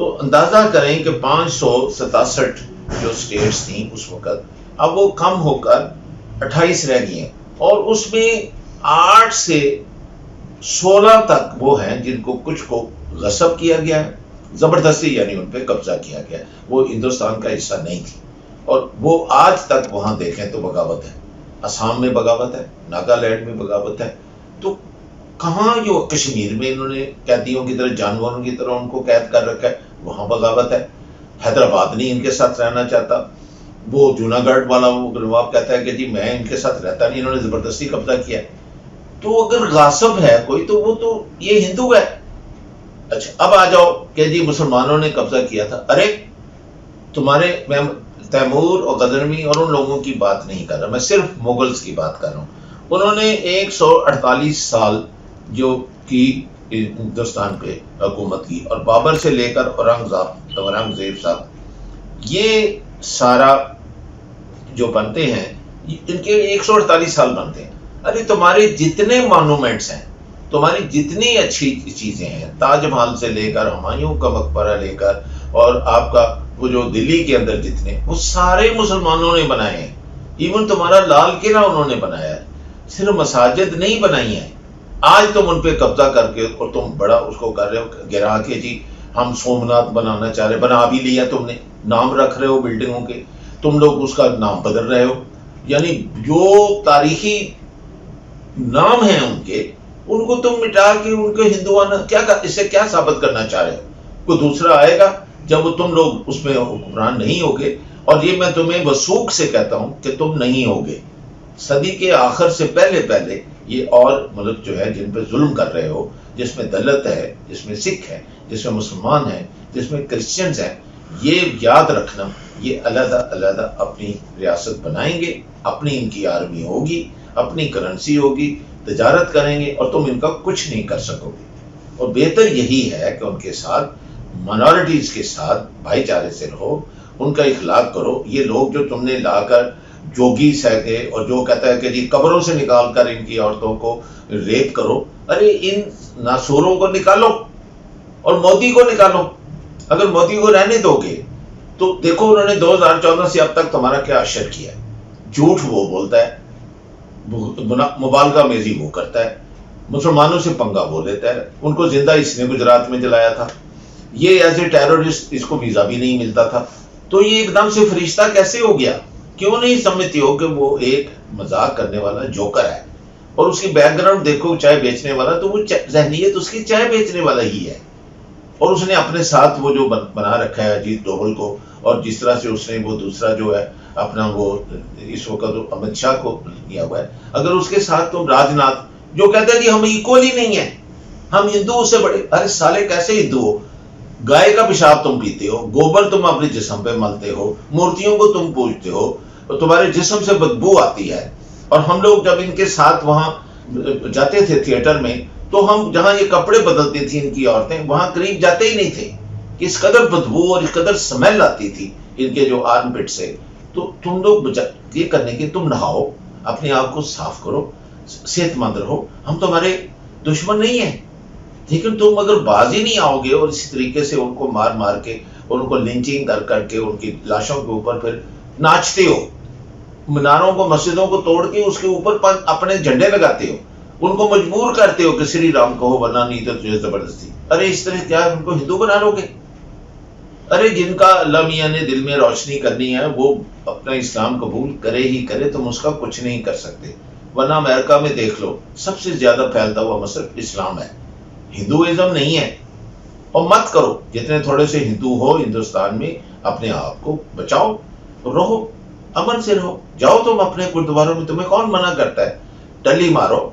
تو اندازہ کریں کہ 567 جو سٹیٹس تھیں اس وقت، اب وہ کم ہو کر 28 رہ گئی ہیں، اور اس میں 8 سے 16 تک وہ ہیں جن کو کچھ کو غصب کیا گیا ہے، زبردستی، یعنی ان پہ قبضہ کیا گیا ہے، وہ ہندوستان کا حصہ نہیں تھی، اور وہ آج تک وہاں دیکھیں تو بغاوت ہے، آسام میں بغاوت ہے، ناگالینڈ میں بغاوت ہے، تو کہاں جو کشمیر میں انہوں نے قیدیوں کی طرح، جانوروں کی طرح ان کو قید کر رکھا ہے، وہاں بغاوت ہے، حیدرآباد نہیں ان کے ساتھ رہنا چاہتا، وہ جوناگڑھ والا وہ نواب کہتا ہے کہ جی میں ان کے ساتھ رہتا نہیں، انہوں نے زبردستی قبضہ کیا ہے، تو اگر غاصب ہے کوئی تو وہ تو یہ ہندو ہے۔ اچھا اب آ جاؤ کہ جی مسلمانوں نے قبضہ کیا تھا، ارے تمہارے، میں تیمور اور غزنوی اور ان لوگوں کی بات نہیں کر رہا، میں صرف مغلز کی بات کر رہا ہوں، انہوں نے 148 سال جو کی ہندوستان پہ حکومت کی، اور بابر سے لے کر اورنگزیب صاحب، یہ سارا جو بنتے ہیں ان کے 148 سال بنتے ہیں۔ ارے تمہارے جتنے مانومنٹس ہیں، تمہاری جتنی اچھی چیزیں ہیں، تاج محل سے لے کر ہمایوں کا مقبرہ لے کر، اور آپ کا وہ جو دلی کے اندر جتنے، وہ سارے مسلمانوں نے بنائے ہیں، ایون تمہارا لال قلعہ انہوں نے بنایا ہے، صرف مساجد نہیں بنائی ہیں۔ آج تم ان پہ قبضہ کر کے اور تم بڑا اس کو کر رہے ہو گرا کے، جی ہم سومناتھ بنانا چاہ رہے، بنا بھی لیا تم نے، نام رکھ رہے ہو بلڈنگوں کے، تم لوگ اس کا نام بدل رہے ہو، یعنی جو تاریخی نام ہیں ان کے، ان کو تم مٹا کے ان کے ہندوانہ، کیا اس سے کیا ثابت کرنا چاہ رہے ہو؟ کوئی دوسرا آئے گا جب وہ تم لوگ اس میں حکمران نہیں ہوگے، اور یہ میں تمہیں وثوق سے کہتا ہوں کہ تم نہیں ہوگے، صدی کے آخر سے پہلے یہ اور ملک جو ہے جن پہ ظلم کر رہے ہو، جس میں دلت ہے، جس میں سکھ ہے، جس میں مسلمان ہیں، جس میں کرسچنز ہیں، یہ یاد رکھنا، یہ علیحدہ علیحدہ اپنی ریاست بنائیں گے، اپنی ان کی آرمی ہوگی، اپنی کرنسی ہوگی، تجارت کریں گے، اور تم ان کا کچھ نہیں کر سکو گے۔ اور بہتر یہی ہے کہ ان کے ساتھ، مائنورٹیز کے ساتھ بھائی چارے سے رہو، ان کا اخلاق کرو۔ یہ لوگ جو تم نے لا کر جوگی سہتے، اور جو کہتا ہے کہ جی قبروں سے نکال کر ان کی عورتوں کو ریپ کرو، ارے ان ناسوروں کو نکالو اور مودی کو نکالو۔ اگر مودی کو رہنے دو گے تو دیکھو انہوں نے 2014 سے اب تک تمہارا کیا اشر کیا ہے، جھوٹ وہ بولتا ہے، مبالغہ میزی وہ کرتا ہے، مسلمانوں سے پنگا وہ لیتا ہے، ان کو زندہ اس نے گجرات میں جلایا تھا، یہ ایز اے ٹیررسٹ اس کو ویزا بھی نہیں ملتا تھا، تو یہ ایک دم سے فرشتہ کیسے ہو گیا؟ کیوں نہیں سمجھتی ہو کہ وہ ایک مذاق کرنے والا جوکر ہے؟ اور اس کی بیک گراؤنڈ دیکھو، چائے بیچنے والا، تو وہ ذہنیت اس کی چائے بیچنے والا ہی ہے، اور اس نے اپنے ساتھ وہ جو بنا رکھا ہے اجیت ڈوبھل کو، اور جس طرح سے اس نے وہ دوسرا جو ہے اپنا وہ اس وقت امت شاہ کو لیا ہوا ہے، اگر اس کے ساتھ تم راج ناتھ جو کہتا ہے کہ ہم ایکول ہی نہیں ہیں، ہم ہندو سے بڑے، ارے سالے کیسے ہندو ہو؟ گائے کا پیشاب تم پیتے ہو، گوبر تم اپنے جسم پہ ملتے ہو، مورتیوں کو تم پوجتے ہو، اور تمہارے جسم سے بدبو آتی ہے، اور ہم لوگ جب ان کے ساتھ وہاں جاتے تھے تھیٹر میں، تو ہم جہاں یہ کپڑے بدلتی تھی ان کی عورتیں، وہاں قریب جاتے ہی نہیں تھے، کہ اس قدر بدبو اور اس قدر سمیل آتی تھی ان کے جو آرم پٹ سے۔ تو تم لوگ یہ کرنے کے، تم نہاؤ، اپنے آپ کو صاف کرو، صحت مند رہو، ہم تمہارے دشمن نہیں ہیں، لیکن تم اگر باز ہی نہیں آؤ گے اور اسی طریقے سے ان کو مار مار کے اور ان کو لنچنگ کر کے ان کی لاشوں کے اوپر پھر ناچتے ہو، میناروں کو، مسجدوں کو توڑ کے اس کے اوپر اپنے جھنڈے لگاتے ہو، ان کو مجبور کرتے ہو کہ سری رام کہو ورنہ نہیں تو تجھے زبردستی، ارے اس طرح کیا ان کو ہندو بنا لو گے؟ ارے جن کا اللہ میاں نے دل میں روشنی کرنی ہے وہ اپنا اسلام قبول کرے ہی کرے، تم اس کا کچھ نہیں کر سکتے، ورنہ امریکہ میں دیکھ لو سب سے زیادہ پھیلتا ہوا مذہب اسلام ہے، ہندوازم نہیں ہے۔ اور مت کرو، جتنے تھوڑے سے ہندو ہو ہندوستان میں، اپنے آپ کو بچاؤ، رہو امن سے رہو، جاؤ تم اپنے گردواروں میں، تمہیں کون منع کرتا ہے؟ ٹلی مارو،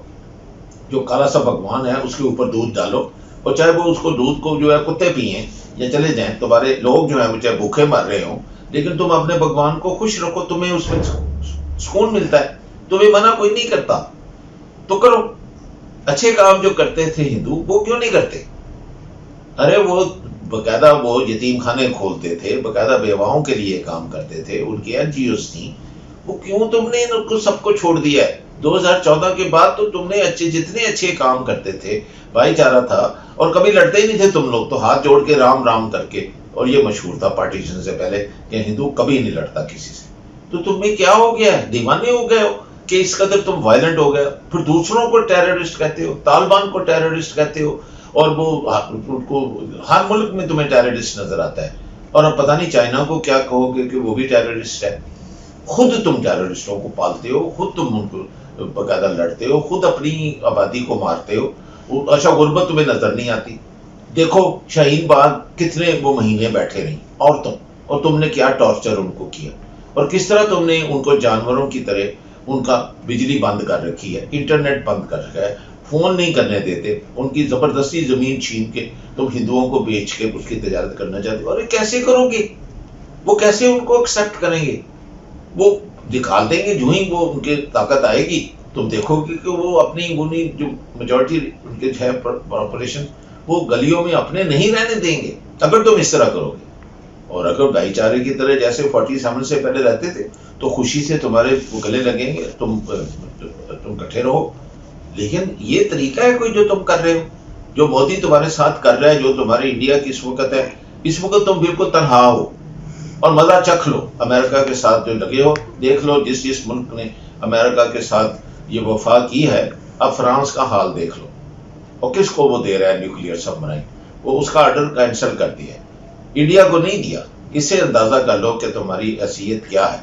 جو کالا سا بھگوان ہے اس کے اوپر دودھ ڈالو، اور چاہے وہ اس کو دودھ کو جو ہے کتے پیئیں یا چلے جائیں، تمہارے لوگ جو ہیں وہ چاہے بھوکے مر رہے ہوں، لیکن تم اپنے بھگوان کو خوش رکھو، تمہیں اس میں سکون ملتا ہے، تمہیں منع کوئی نہیں کرتا، تو کرو۔ اچھے کام جو کرتے تھے ہندو، وہ کیوں نہیں کرتے؟ ارے وہ باقاعدہ وہ یتیم خانے کھولتے تھے، باقاعدہ بیواؤں کے لیے کام کرتے تھے، ان کی این جی اوز تھیں، وہ کیوں تم نے ان کو سب کو چھوڑ دیا ہے؟ 2014 کے بعد تو تم نے جتنے اچھے کام کرتے تھے، بھائی چارہ تھا، اور کبھی لڑتے ہی نہیں تھے تم لوگ، تو ہاتھ جوڑ کے رام رام کر کے اور یہ مشہور تھا پارٹیشن سے پہلے کہ ہندو کبھی نہیں لڑتا کسی سے. تو تمہیں کیا ہو گیا ہے؟ دیوانے ہو گئے ہو کہ اس قدر تم وائلنٹ ہو گئے. پھر دوسروں کو ٹیررسٹ کہتے ہو, طالبان کو ٹیررسٹ کہتے ہو, اور وہ ہر ملک میں تمہیں ٹیررسٹ نظر آتا ہے. اور اب پتہ نہیں چائنا کو کیا کہو گے کہ وہ بھی ٹیررسٹ ہے. خود تم ٹیررسٹوں کو پالتے ہو, خود تم ان کو باقاعدہ لڑتے ہو, خود اپنی آبادی کو مارتے ہو. اچھا غربت تمہیں نظر نہیں آتی؟ دیکھو شاہین باغ کتنے وہ مہینے بیٹھے رہی عورتوں, اور تم نے کیا ٹارچر ان کو کیا, اور کس طرح تم نے ان کو جانوروں کی طرح ان کا بجلی بند کر رکھی ہے, انٹرنیٹ بند کر رکھا ہے, فون نہیں کرنے دیتے, ان کی زبردستی زمین چھین کے تم ہندوؤں کو بیچ کے اس کی تجارت کرنا چاہتے ہو. اور کیسے کرو گے؟ وہ کیسے ان کو ایکسیپٹ کریں گے؟ وہ دکھا دیں گے جو ہی وہ ان کے طاقت آئے گی, تم دیکھو گے کہ وہ اپنی انہی جو میجورٹی ان کے ہے پاپولیشن, وہ گلیوں میں اپنے نہیں رہنے دیں گے اگر تم اس طرح کرو گے. اور اگر بھائی چارے کی طرح جیسے 47 سے پہلے رہتے تھے تو خوشی سے تمہارے گلے لگیں گے, تم کٹھے رہو. لیکن یہ طریقہ ہے کوئی جو تم کر رہے ہو, جو مودی تمہارے ساتھ کر رہا ہے, جو تمہارے انڈیا کی اس وقت ہے, اس وقت تم بالکل تنہا ہو اور مزہ چکھ لو. امریکہ کے ساتھ جو لگے ہو, دیکھ لو جس ملک نے امریکہ کے ساتھ یہ وفا کی ہے, اب فرانس کا حال دیکھ لو, اور کس کو وہ دے رہا ہے نیوکلیئر سب مرائن, وہ اس کا آرڈر کینسل کر دیا ہے, انڈیا کو نہیں دیا. اس سے اندازہ کر لو کہ تمہاری حیثیت کیا ہے.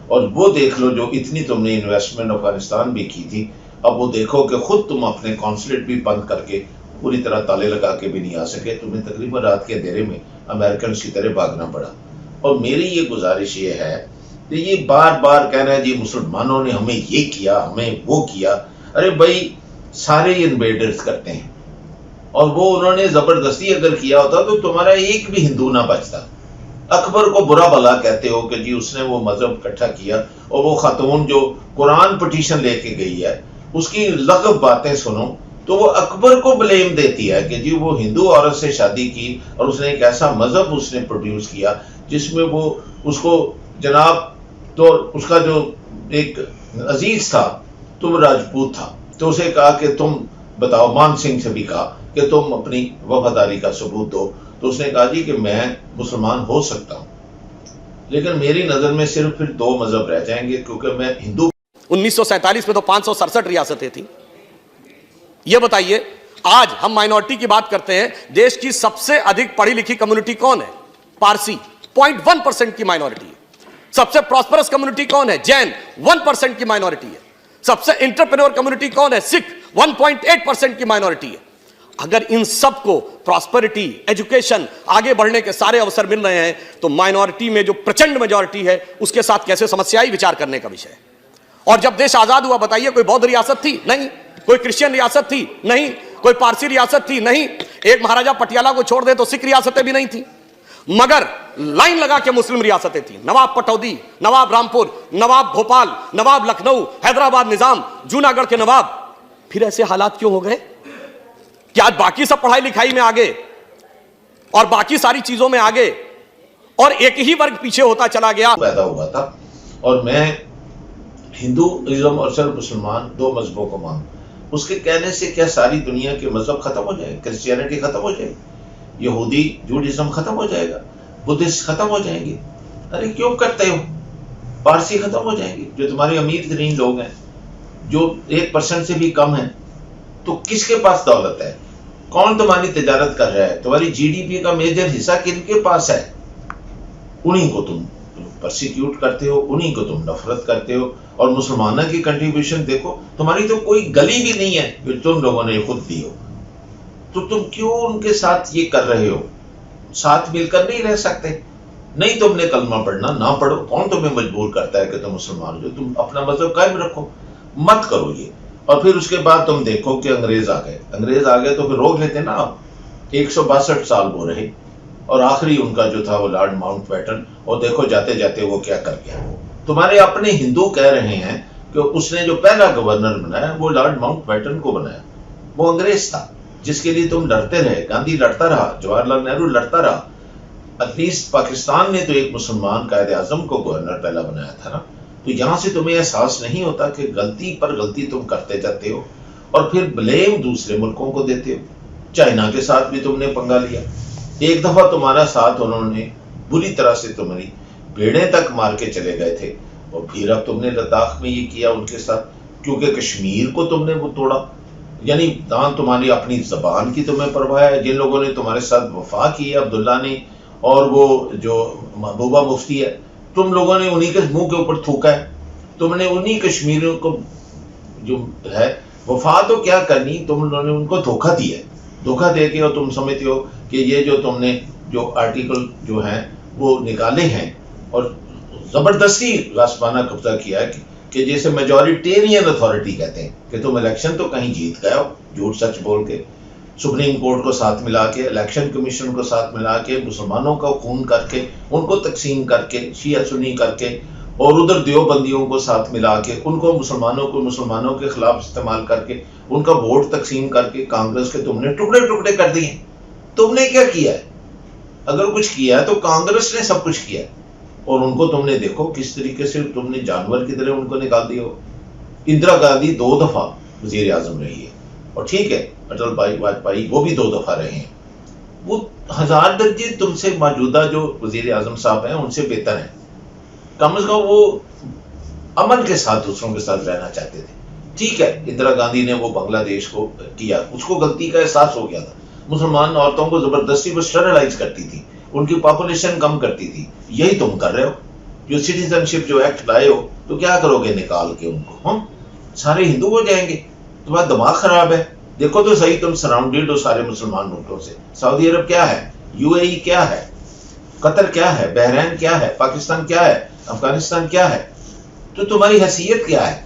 اور وہ دیکھ لو جو اتنی تم نے انویسٹمنٹ افغانستان بھی کی تھی, اب وہ دیکھو کہ خود تم اپنے کانسولیٹ بھی بند کر کے پوری طرح تالے لگا کے بھی نہیں آ سکے, تمہیں تقریباً رات کے اندھیرے میں امریکنس کی طرح بھاگنا پڑا. اور میری یہ گزارش یہ ہے کہ یہ بار بار کہہ رہے ہیں جی مسلمانوں نے ہمیں یہ کیا, ہمیں وہ کیا. ارے بھائی سارے انویڈرز کرتے ہیں, اور وہ انہوں نے زبردستی اگر کیا ہوتا تو تمہارا ایک بھی ہندو نہ بچتا. اکبر کو برا بھلا کہتے ہو کہ جی اس نے وہ مذہب اکٹھا کیا, اور وہ خاتون جو قرآن پٹیشن لے کے گئی ہے اس کی لغو باتیں سنو تو وہ اکبر کو بلیم دیتی ہے کہ جی وہ ہندو عورت سے شادی کی اور اس نے ایک ایسا مذہب اس نے پروڈیوس کیا جس میں وہ اس کو جناب, تو اس کا جو ایک عزیز تھا تو وہ راجپوت تھا, تو اسے کہا کہ تم بتاؤ, مان سنگھ سے بھی کہا کہ تم اپنی وفاداری کا ثبوت دو. تو اس نے کہا جی کہ میں مسلمان ہو سکتا ہوں لیکن میری نظر میں صرف پھر 2 مذہب رہ جائیں گے کیونکہ میں ہندو. 1947 میں تو 567 ریاستیں تھیں. یہ بتائیے آج ہم مائنورٹی کی بات کرتے ہیں, دیش کی سب سے ادھک پڑھی لکھی کمیونٹی کون ہے؟ پارسی, 0.1% کی مائنورٹی ہے. سب سے پراسپرس کمیونٹی کون ہے؟ جین, 1% کی مائنورٹی ہے. سب سے انٹرپرینور کمیونٹی کون ہے؟ سکھ, 1.8% کی مائنورٹی ہے. اگر ان سب کو پراسپرٹی, ایجوکیشن, آگے بڑھنے کے سارے اوسر مل رہے ہیں تو مائنورٹی میں جو پرچنڈ میجورٹی ہے اس کے ساتھ کیسے سمسیائی وچار کرنے کا وشے ہے. اور جب دیش آزاد ہوا بتائیے کوئی بودھ ریاست تھی؟ نہیں. کوئی کرسچین ریاست تھی؟ نہیں. کوئی پارسی ریاست تھی؟ نہیں. ایک مہاراجہ پٹیالہ کو چھوڑ دے تو سکھ ریاستیں بھی نہیں تھیں, مگر لائن لگا کے مسلم ریاستیں تھیں. نواب پٹودی, نواب رامپور, نواب بھوپال, نواب لکھنؤ, حیدرآباد نظام, جوناگڑھ کے نواب. پھر ایسے حالات کیوں ہو گئے کہ آج باقی سب پڑھائی لکھائی میں آگے اور باقی ساری چیزوں میں آگے اور ایک ہی ورگ پیچھے ہوتا چلا گیا. پیدا ہوا تھا اور میں ہندوازم اور صرف مسلمان 2 مذہبوں کو مانوں. اس کے کہنے سے کیا ساری دنیا کے مذہب ختم ہو جائے؟ کرسچینٹی ختم ہو جائے, یہودی جوڈازم ختم ہو جائے گا, بدھسٹ ختم ہو جائیں گے؟ ارے کیوں کرتے ہو؟ پارسی ختم ہو جائیں گے جو تمہارے امیر ترین لوگ ہیں, جو 1% سے بھی کم ہیں. تو کس کے پاس دولت ہے؟ کون تمہاری تجارت کر رہا ہے؟ تمہاری جی ڈی پی کا میجر حصہ کن کے پاس ہے؟ انہی کو تم پرسیکیوٹ کرتے ہو, انہی کو تم نفرت کرتے ہو. اور مسلمانوں کی کنٹریبیوشن دیکھو, تمہاری تو کوئی گلی بھی نہیں ہے جو تم لوگوں نے خود دی ہو, تو تم کیوں ان کے ساتھ یہ کر رہے ہو؟ ساتھ مل کر نہیں رہ سکتے؟ نہیں تم نے کلمہ پڑھنا, نہ پڑھو, کون تمہیں مجبور کرتا ہے کہ تم مسلمان ہو؟ جو تم اپنا مذہب قائم رکھو, مت کرو یہ. اور پھر اس کے بعد تم دیکھو کہ انگریز آ گئے تو پھر روک لیتے نا. آپ 162 سال وہ رہے اور آخری ان کا جو تھا وہ لارڈ ماؤنٹ بیٹن, اور دیکھو جاتے جاتے وہ کیا کر گیا. تمہارے اپنے ہندو کہہ رہے ہیں کہ اس نے جو پہلا گورنر بنایا وہ لارڈ ماؤنٹ بیٹن کو بنایا, وہ انگریز تھا جس کے لیے تم لڑتے رہے. گاندھی لڑتا رہا, جواہر لال نہرو لڑتا رہا. ایٹ لیسٹ پاکستان نے تو ایک مسلمان قائد اعظم کو گورنر پہلا بنایا تھا نا. تو یہاں سے تمہیں احساس نہیں ہوتا کہ غلطی پر غلطی تم کرتے جاتے ہو اور پھر بلیم دوسرے ملکوں کو دیتے ہو. چائنا کے ساتھ بھی تم نے پنگا لیا, ایک دفعہ تمہارا ساتھ انہوں نے بری طرح سے تمہاری بھیڑیں تک مار کے چلے گئے تھے، اور پھر اب تم نے لداخ میں یہ کیا ان کے ساتھ، کیونکہ کشمیر کو تم نے وہ توڑا. یعنی نہ تمہاری اپنی زبان کی تمہیں پرواہ ہے. جن لوگوں نے تمہارے ساتھ وفا کی ہے، عبداللہ نے اور وہ جو محبوبہ مفتی ہے، تم لوگوں نے انہی کے منہ کے اوپر تھوکا ہے. تم نے انہی کشمیریوں کو جو ہے وفا تو کیا کرنی، تم لوگوں نے ان کو دھوکہ دیا ہے. دھوکہ دے کے اور تم سمجھتے ہو کہ یہ جو تم نے جو آرٹیکل جو ہیں وہ نکالے ہیں اور زبردستی غصبانہ قبضہ کیا ہے کہ جیسے میجورٹیرین اتھارٹی کہتے ہیں کہ تم الیکشن تو کہیں جیت گئے ہو جھوٹ سچ بول کے، سپریم کورٹ کو ساتھ ملا کے، الیکشن کمیشن کو ساتھ ملا کے، مسلمانوں کا خون کر کے، ان کو تقسیم کر کے، شیعہ سنی کر کے، اور ادھر دیوبندیوں کو ساتھ ملا کے، ان کو مسلمانوں کے خلاف استعمال کر کے، ان کا ووٹ تقسیم کر کے کانگریس کے تم نے ٹکڑے ٹکڑے کر دیے. تم نے کیا کیا ہے؟ اگر کچھ کیا ہے تو کانگریس نے سب کچھ کیا ہے. اور ان کو تم نے دیکھو کس طریقے سے تم نے جانور کی طرح ان کو نکال دیا ہو. اندرا گاندھی 2 دفعہ وزیر اعظم رہی ہے، اور ٹھیک ہے اٹل بھائی واجپئی وہ بھی 2 دفعہ رہے ہیں. وہ 1000 درجے تم سے موجودہ جو وزیر اعظم صاحب ہیں ان سے بہتر ہیں. کم از کم وہ امن کے ساتھ دوسروں کے ساتھ رہنا چاہتے تھے. ٹھیک ہے اندرا گاندھی نے وہ بنگلہ دیش کو کیا، اس کو غلطی کا احساس ہو گیا تھا. مسلمان عورتوں کو زبردستی وہ اسٹرلائز کرتی تھی، ان کی پاپولیشن کم کرتی تھی. یہی تم کر رہے ہو. جو سٹیزن شپ جو ایکٹ لائے ہو تو کیا کرو گے نکال کے ان کو؟ ہم سارے ہندو ہو جائیں گے؟ تمہارا دماغ خراب ہے. دیکھو تو صحیح، تم سراؤنڈیڈ ہو سارے مسلمان ملکوں سے. سعودی عرب کیا ہے، یو اے ای کیا ہے، قطر کیا ہے، بحرین کیا ہے، پاکستان کیا ہے، افغانستان کیا ہے. تو تمہاری حیثیت کیا ہے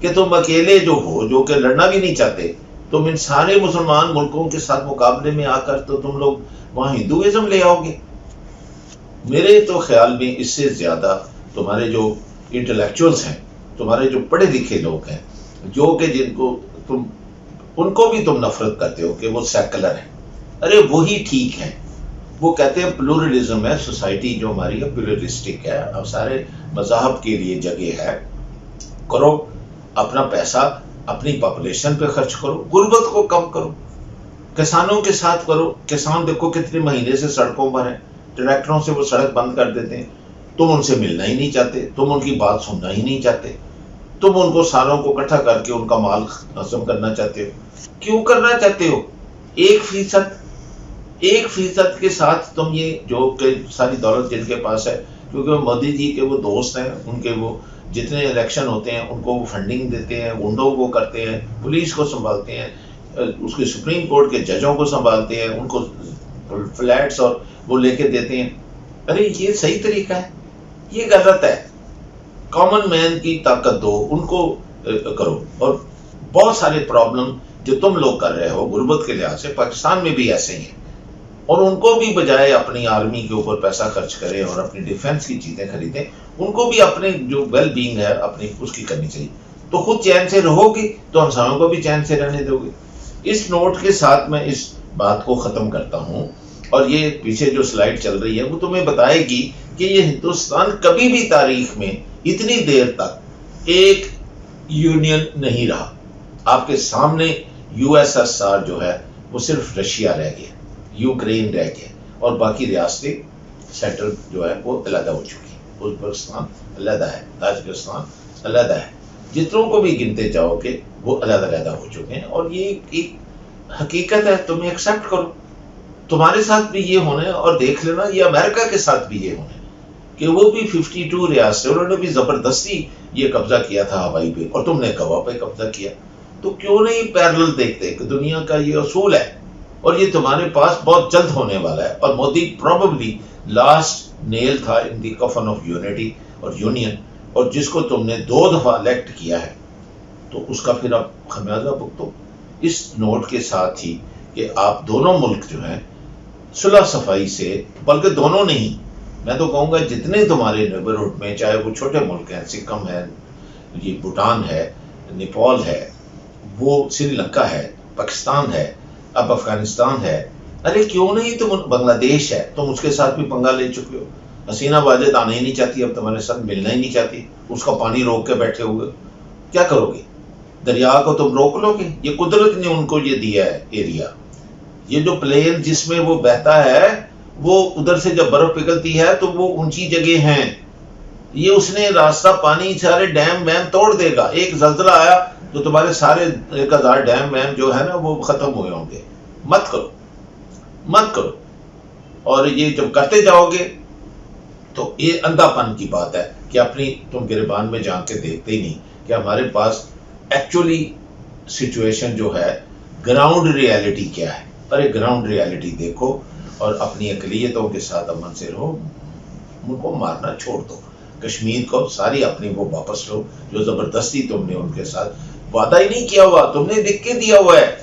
کہ تم اکیلے جو ہو، جو کہ لڑنا بھی نہیں چاہتے، تم ان سارے مسلمان ملکوں کے ساتھ مقابلے میں آ کر تو تم لوگ وہاں ہندوازم لے آؤ گے. میرے تو خیال میں اس سے زیادہ تمہارے جو انٹلیکچوئلز ہیں، تمہارے جو پڑھے لکھے لوگ ہیں، جو کہ جن کو تم ان کو بھی تم نفرت کرتے ہو کہ وہ سیکولر ہیں، ارے وہی ٹھیک ہیں. وہ کہتے ہیں پلورلزم ہے، سوسائٹی جو ہماری ہے پلورلسٹک ہے، اب سارے مذاہب کے لیے جگہ ہے. کرو اپنا پیسہ اپنی پاپولیشن پہ خرچ کرو، غربت کو کم کرو، کسانوں کے ساتھ کرو. کسان دیکھو کتنے مہینے سے سڑکوں پر ہیں، ٹریکٹروں سے وہ سڑک بند کر دیتے ہیں. تم ان سے ملنا ہی نہیں چاہتے، تم ان کی بات سننا ہی نہیں چاہتے، تم ان کو ساروں کو اکٹھا کر کے ان کا مال ہضم کرنا چاہتے ہو. کیوں کرنا چاہتے ہو؟ 1% کے ساتھ تم یہ جو کہ ساری دولت جن کے پاس ہے، کیونکہ مودی جی کے وہ دوست ہیں، ان کے وہ جتنے الیکشن ہوتے ہیں ان کو وہ فنڈنگ دیتے ہیں، گنڈوں کو کرتے ہیں، پولیس کو سنبھالتے ہیں، اس کے سپریم کورٹ کے ججوں کو سنبھالتے ہیں، ان کو فلیٹس اور وہ لے کے دیتے ہیں. ارے یہ صحیح طریقہ ہے؟ یہ غلط ہے. کامن مین کی طاقت دو، ان کو کرو. اور بہت سارے پرابلم جو تم لوگ کر رہے ہو غربت کے لحاظ سے پاکستان میں بھی ایسے ہی ہیں، اور ان کو بھی بجائے اپنی آرمی کے اوپر پیسہ خرچ کریں اور اپنی ڈیفنس کی چیزیں خریدیں، ان کو بھی اپنے جو ویل بینگ ہے اپنی اس کی کرنی چاہیے. تو خود چین سے رہو گی تو ہمسایوں کو بھی چین سے رہنے دو گے. اس نوٹ کے ساتھ میں اس بات کو ختم کرتا ہوں، اور یہ پیچھے جو سلائیڈ چل رہی ہے وہ تمہیں بتائے گی کہ یہ ہندوستان کبھی بھی تاریخ میں اتنی دیر تک ایک یونین نہیں رہا. آپ کے سامنے یو ایس ایس آر جو ہے وہ صرف رشیا رہ گیا، یوکرین رہ گیا، اور باقی ریاستیں سینٹرل جو ہے وہ علیحدہ ہو چکی ہیں. ازبکستان علیحدہ ہے، تاجکستان علیحدہ ہے، جتنوں کو بھی گنتے جاؤ کہ وہ علیحدہ علیحدہ ہو چکے ہیں. اور یہ ایک حقیقت ہے، تمہیں ایکسیپٹ کرو. تمہارے ساتھ بھی یہ ہونا ہے، اور دیکھ لینا یہ امریکہ کے ساتھ بھی یہ ہونا ہے کہ وہ بھی 52 ریاستیں انہوں نے بھی زبردستی یہ قبضہ کیا تھا ہوائی پہ، اور تم نے گوا پہ قبضہ کیا. تو کیوں نہیں پیرلل دیکھتے کہ دنیا کا یہ اصول ہے، اور یہ تمہارے پاس بہت جلد ہونے والا ہے. اور مودی پروبیبلی لاسٹ نیل تھا ان دی کفن آف یونٹی اور یونین، اور جس کو تم نے 2 دفعہ الیکٹ کیا ہے تو اس کا پھر آپ خمیازہ بھگتو. اس نوٹ کے ساتھ ہی کہ آپ دونوں ملک جو ہیں صلح صفائی سے، بلکہ دونوں نہیں، میں تو کہوں گا جتنے تمہارے نیبرہڈ میں، چاہے وہ چھوٹے ملک ہیں، سکم ہے، یہ بھوٹان ہے، نیپال ہے، وہ سری لنکا ہے، پاکستان ہے، اب افغانستان ہے. ارے کیوں نہیں تم بنگلہ دیش ہے، تم اس کے ساتھ بھی پنگا لے چکے ہو. حسینہ واجد آنا ہی نہیں چاہتی، اب تمہارے ساتھ ملنا ہی نہیں چاہتی، اس کا پانی روک کے بیٹھے ہوئے. کیا کرو گے؟ دریا کو تم روک لو گے؟ یہ قدرت نے ان کو یہ دیا ہے ایریا، یہ جو پلین جس میں وہ بہتا ہے وہ ادھر سے جب برف پگھلتی ہے تو وہ اونچی جگہ ہیں، یہ اس نے راستہ پانی سارے ڈیم ویم توڑ دے گا. ایک زلزلہ آیا تو تمہارے سارے 1000 ڈیم ویم جو ہے نا وہ ختم ہوئے ہوں گے. مت کرو. اور یہ جب کرتے جاؤ گے تو یہ اندھا پن کی بات ہے کہ اپنی تم گریبان میں جان کے دیکھتے ہی نہیں کہ ہمارے پاس ایکچولی سچویشن جو ہے گراؤنڈ ریالٹی کیا ہے. ارے گراؤنڈ ریالٹی دیکھو اور اپنی اقلیتوں کے ساتھ امن سے رہو. ان کو مارنا چھوڑ دو. کشمیر کو ساری اپنی وہ واپس لو جو زبردستی تم نے ان کے ساتھ وعدہ ہی نہیں کیا ہوا، تم نے لکھ کے دیا ہوا ہے.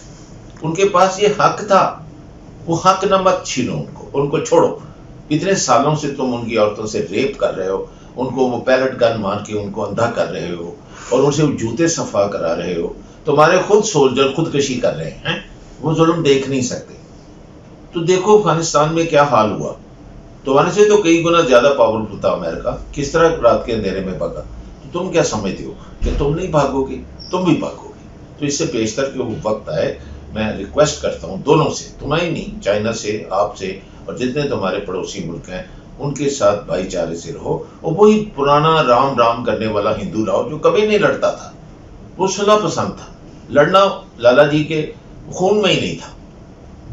ان کے پاس یہ حق تھا، وہ حق نہ مت چھینو ان کو چھوڑو. اتنے سالوں سے تم ان کی عورتوں سے ریپ کر رہے ہو، ان کو وہ پیلٹ گن مان کے ان کو اندھا کر رہے ہو اور ان سے جوتے صفا کرا رہے ہو. تمہارے خود سولجر خودکشی کر رہے ہیں، وہ ظلم دیکھ نہیں سکتے. تو دیکھو افغانستان میں کیا حال ہوا. تمہارے سے تو کئی گنا زیادہ پاورفل تھا امریکہ، کس طرح رات کے اندھیرے میں بھاگا. تو تم کیا سمجھتے ہو کہ تم نہیں بھاگو گے؟ تم بھی بھاگو گے. تو اس سے بیشتر کہ وہ وقت آئے، میں ریکویسٹ کرتا ہوں دونوں سے، تمہیں نہیں، چائنا سے، آپ سے، اور جتنے تمہارے پڑوسی ملک ہیں ان کے ساتھ بھائی چارے سے رہو. اور وہی پرانا رام رام کرنے والا ہندو لاؤ جو کبھی نہیں لڑتا تھا. وہ صلح پسند تھا. لڑنا لالا جی کے خون میں ہی نہیں تھا.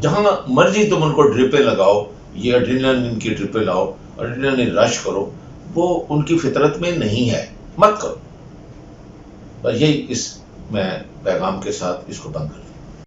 جہاں مرضی تم ان کو ڈرپیں لگاؤ، یہ ایڈرینلن کی ڈرپیں لاؤ، ایڈرینلن رش کرو، وہ ان کی فطرت میں نہیں ہے. مت کرو. بس یہی اس میں پیغام کے ساتھ اس کو بند کر